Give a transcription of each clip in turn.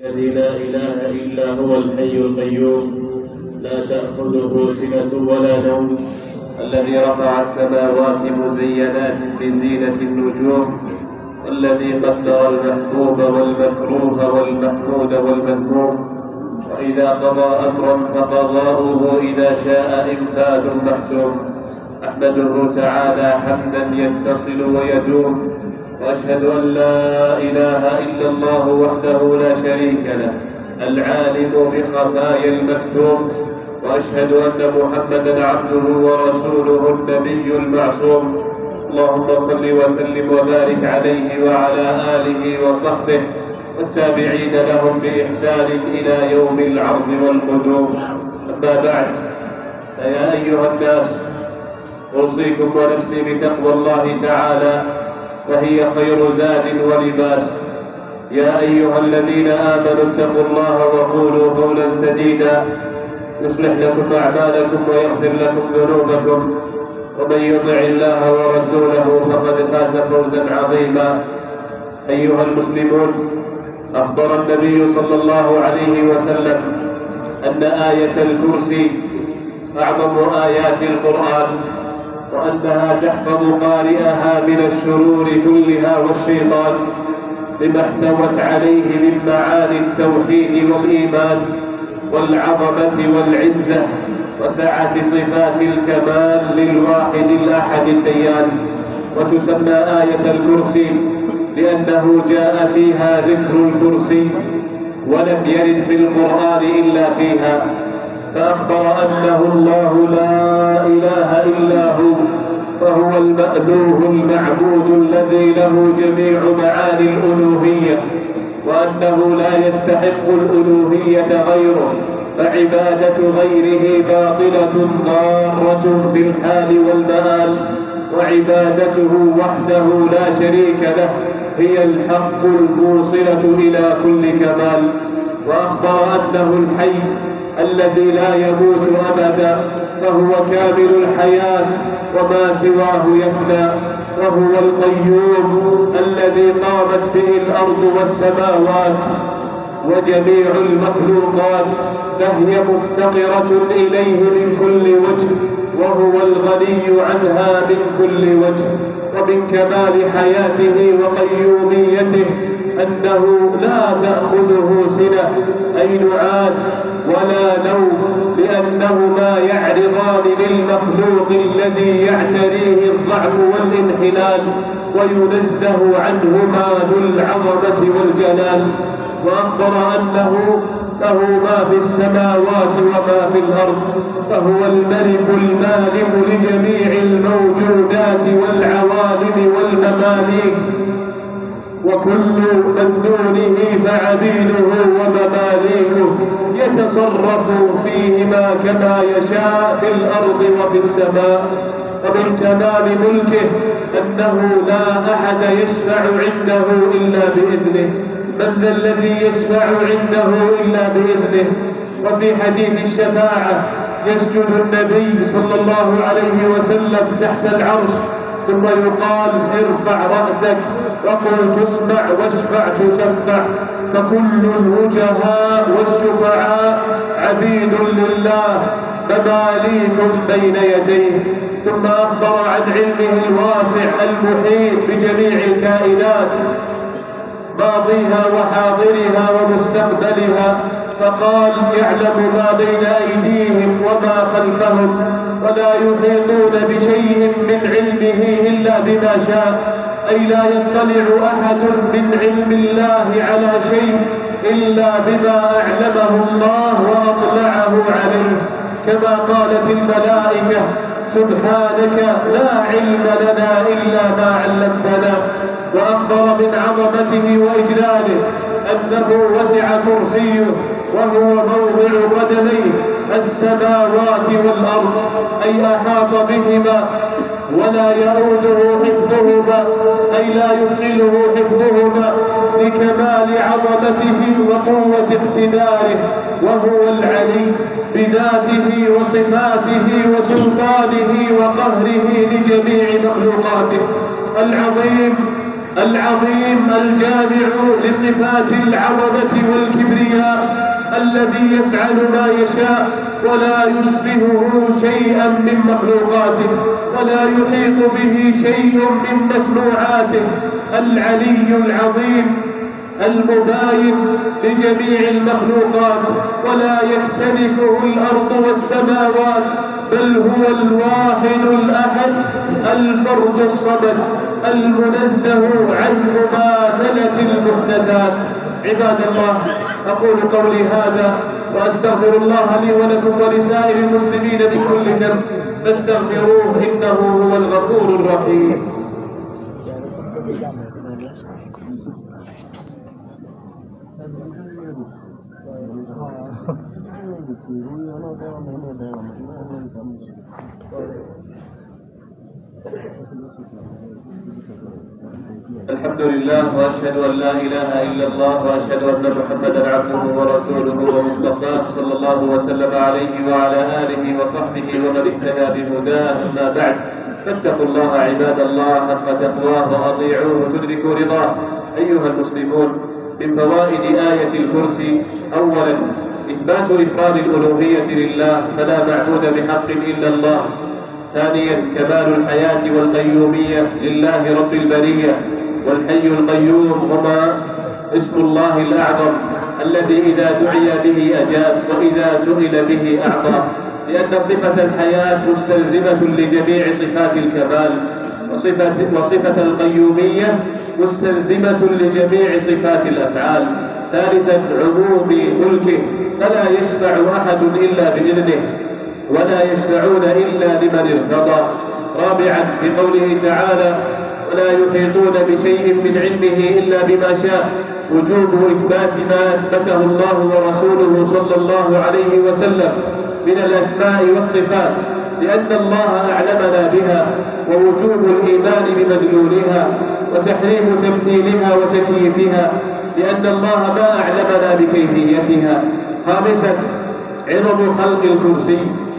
الذي لا إله إلا هو الحي القيوم لا تأخذه سنة ولا نوم، الذي رفع السماوات مزينات بزينة النجوم، والذي قدر المحبوب والمكروه والمحمود والمذموم، وإذا قضى أمرا فقضاؤه إذا شاء إنفاذ محتوم. أحمده تعالى حمدا يتصل ويدوم، وأشهد أن لا إله إلا الله وحده لا شريك له العالم بخفايا المكتوم، وأشهد أن محمدا عبده ورسوله النبي المعصوم. اللهم صل وسلم وبارك عليه وعلى آله وصحبه والتابعين لهم بإحسان إلى يوم العرض والقدوم. أما بعد، فيا أيها الناس، أوصيكم ونفسي بتقوى الله تعالى، وهي خير زاد ولباس. يا أيها الذين آمنوا اتقوا الله وقولوا قولا سديدا يصلح لكم أعمالكم ويغفر لكم ذنوبكم، ومن يطع الله ورسوله فقد فاز فوزا عظيما. أيها المسلمون، أخبر النبي صلى الله عليه وسلم أن آية الكرسي أعظم آيات القرآن، وأنها تحفظ قارئها من الشرور كلها والشيطان، لما احتوت عليه من معاني التوحيد والإيمان والعظمة والعزة وسعة صفات الكمال للواحد الأحد الديان. وتسمى آية الكرسي لأنه جاء فيها ذكر الكرسي، ولم يرد في القرآن إلا فيها، فأخبر أنه الله لا إله إلا هو، فهو المألوه المعبود الذي له جميع معاني الألوهية، وأنه لا يستحق الألوهية غيره، فعبادة غيره باطلة ضارة في الحال والمآل، وعبادته وحده لا شريك له هي الحق الموصلة إلى كل كمال. وأخبر أنه الحي الذي لا يموت أبدا، فهو كامل الحياة وما سواه يفنى، وهو القيوم الذي قامت به الأرض والسماوات وجميع المخلوقات، فهي مفتقرة إليه من كل وجه، وهو الغني عنها من كل وجه. ومن كمال حياته وقيوميته أنه لا تأخذه سنة أي نعاس ولا نوم، لأنهما يعرضان للمخلوق الذي يعتريه الضعف والانحلال، وينزه عنهما ذو العظمة والجلال. وأخبر أنه له ما في السماوات وما في الأرض، فهو الملك المالك لجميع الموجودات والعوالم والمماليك، وكل من دونه فعبيده ومماليكه يتصرف فيهما كما يشاء في الأرض وفي السماء. ومن تمام ملكه أنه لا أحد يشفع عنده إلا بإذنه، من ذا الذي يشفع عنده إلا بإذنه. وفي حديث الشفاعة يسجد النبي صلى الله عليه وسلم تحت العرش، ثم يقال ارفع رأسك وقل تسمع واشفع تشفع، فكل الوجهاء والشفعاء عبيد لله مماليك بين يديه. ثم أخبر عن علمه الواسع المحيط بجميع الكائنات، ماضيها وحاضرها ومستقبلها، فقال يعلم ما بين أيديهم وما خلفهم، ولا يحيطون بشيء من علمه إلا بما شاء، أي لا يطلع أحد من علم الله على شيء إلا بما أعلمه الله وأطلعه عليه، كما قالت الملائكة سبحانك لا علم لنا إلا ما علمتنا. وأخبر من عظمته وإجلاله أنه وسع كرسيه وهو موضع قدميه السماوات والأرض، أي أحاط بهما ولا يؤوده حفظهما، أي لا يثقله حفظهما، لكمال عظمته وقوة اقتداره، وهو العلي بذاته وصفاته وسلطانه وقهره لجميع مخلوقاته، العظيم العظيم الجامع لصفات العظمة والكبرياء الذي يفعل ما يشاء ولا يشبهه شيئا من مخلوقاته ولا يحيط به شيء من مسموعاته، العلي العظيم المباين لجميع المخلوقات ولا يكتنفه الأرض والسماوات، بل هو الواحد الأحد الفرد الصمد المنزه عن مماثلة المحدثات. عباد الله، أقول قولي هذا وأستغفر الله لي ولكم ولسائر المسلمين من كل ذنب فاستغفروه إنه هو الغفور الرحيم. الحمد لله وأشهد أن لا إله إلا الله وأشهد أن محمدا عبده ورسوله ومصطفاه صلى الله وسلم عليه وعلى آله وصحبه ومن اهتدى بهداه. أما بعد، فاتقوا الله عباد الله حق تقواه وأطيعوه تدركوا رضاه. أيها المسلمون، من فوائد آية الكرسي: أولا إثبات إفراد الألوهية لله فلا معبود بحق إلا الله. ثانيا كمال الحياة والقيومية لله رب البرية. والحي القيوم هما اسم الله الأعظم الذي إذا دعي به أجاب وإذا سئل به أعطى، لأن صفة الحياة مستلزمة لجميع صفات الكمال، وصفة القيومية مستلزمة لجميع صفات الأفعال. ثالثا عموم ملكه فلا يشفع أحد إلا بإذنه ولا يشفعون إلا لمن ارتضى. رابعا في قوله تعالى: ولا يحيطون بشيء من علمه إلا بما شاء، وجوب إثبات ما أثبته الله ورسوله صلى الله عليه وسلم من الأسماء والصفات، لأن الله أعلمنا بها، ووجوب الإيمان بمدلولها، وتحريم تمثيلها وتكييفها، لأن الله ما أعلمنا بكيفيتها. خامسا عظم خلق الكرسي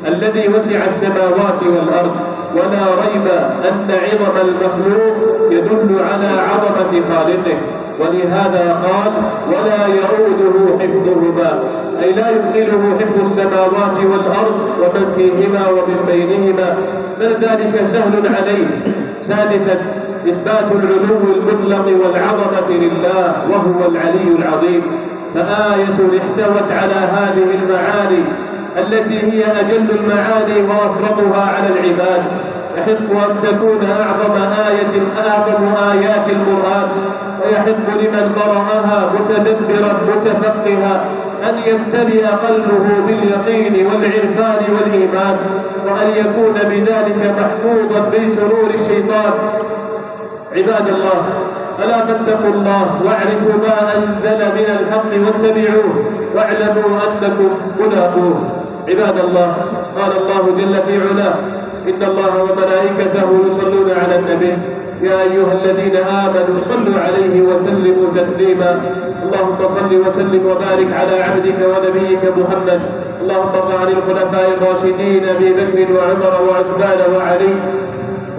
الذي وسع السماوات والأرض، ولا ريب أن عظم المخلوق يدل على عظمة خالقه، ولهذا قال: ولا يؤوده حفظهما، أي لا يثقله حفظ السماوات والأرض ومن فيهما ومن بينهما، بل ذلك سهل عليه. سادسا إثبات العلو المطلق والعظمة لله وهو العلي العظيم، فآية احتوت على هذه المعاني التي هي أجل المعاني وأفرطها على العباد. يحق أن تكون أعظم آيات القرآن، ويحق لمن قرأها متدبرا متفقها أن يمتلئ قلبه باليقين والعرفان والإيمان، وأن يكون بذلك محفوظا من شرور الشيطان. عباد الله، ألا فاتقوا الله واعرفوا ما أنزل من الحق واتبعوه، واعلموا أنكم ملاقوه. عباد الله، قال الله جل في علاه: إن الله وملائكته يصلون على النبي يا أيها الذين آمنوا صلوا عليه وسلموا تسليما. اللهم صل وسلم وبارك على عبدك ونبيك محمد. اللهم ارض عن الخلفاء الراشدين أبي بكر وعمر وعثمان وعلي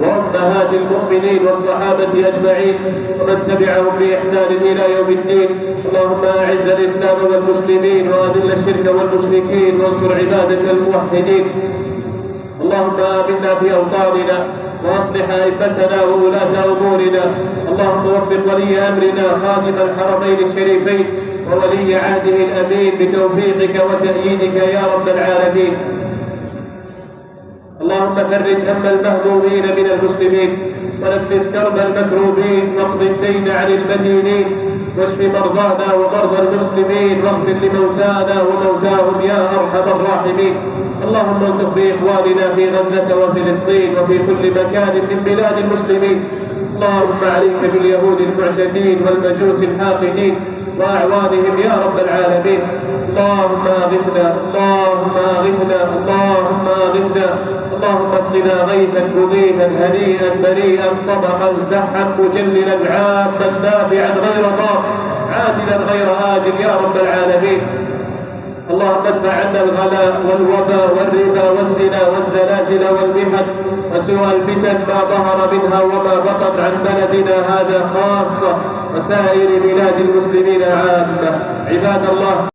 وأمهات المؤمنين والصحابة أجمعين ومن تبعهم بإحسان إلى يوم الدين. اللهم أعز الإسلام والمسلمين وأذل الشرك والمشركين وانصر عبادك الموحدين. اللهم آمنا في أوطاننا وأصلح أئمتنا وولاة أمورنا. اللهم وفق ولي أمرنا خادم الحرمين الشريفين وولي عهده الأمين بتوفيقك وتأييدك يا رب العالمين. اللهم فرج هم المهمومين من المسلمين، ونفس كرب المكروبين، واقض الدين عن المدينين، واشف مرضانا ومرضى المسلمين، واغفر لموتانا وموتاهم يا أرحم الراحمين. اللهم الطف بإخواننا في غزة وفلسطين وفي كل مكان من بلاد المسلمين. اللهم عليك باليهود المعتدين والمجوس الحاقدين وأعوانهم يا رب العالمين. اللهم اغثنا، اللهم اغثنا، اللهم اغثنا، اللهم اسقنا غيثا مغيثا هنيئا بريئا طبقا زحا مجللا عاما نافعا غير ضار عاجلا غير آجل يا رب العالمين. اللهم ادفع عنا الغلاء والوباء والربا والزنا والزلازل والمحن وسوء الفتن ما ظهر منها وما بطن عن بلدنا هذا خاصة وسائر بلاد المسلمين عامة. عباد الله،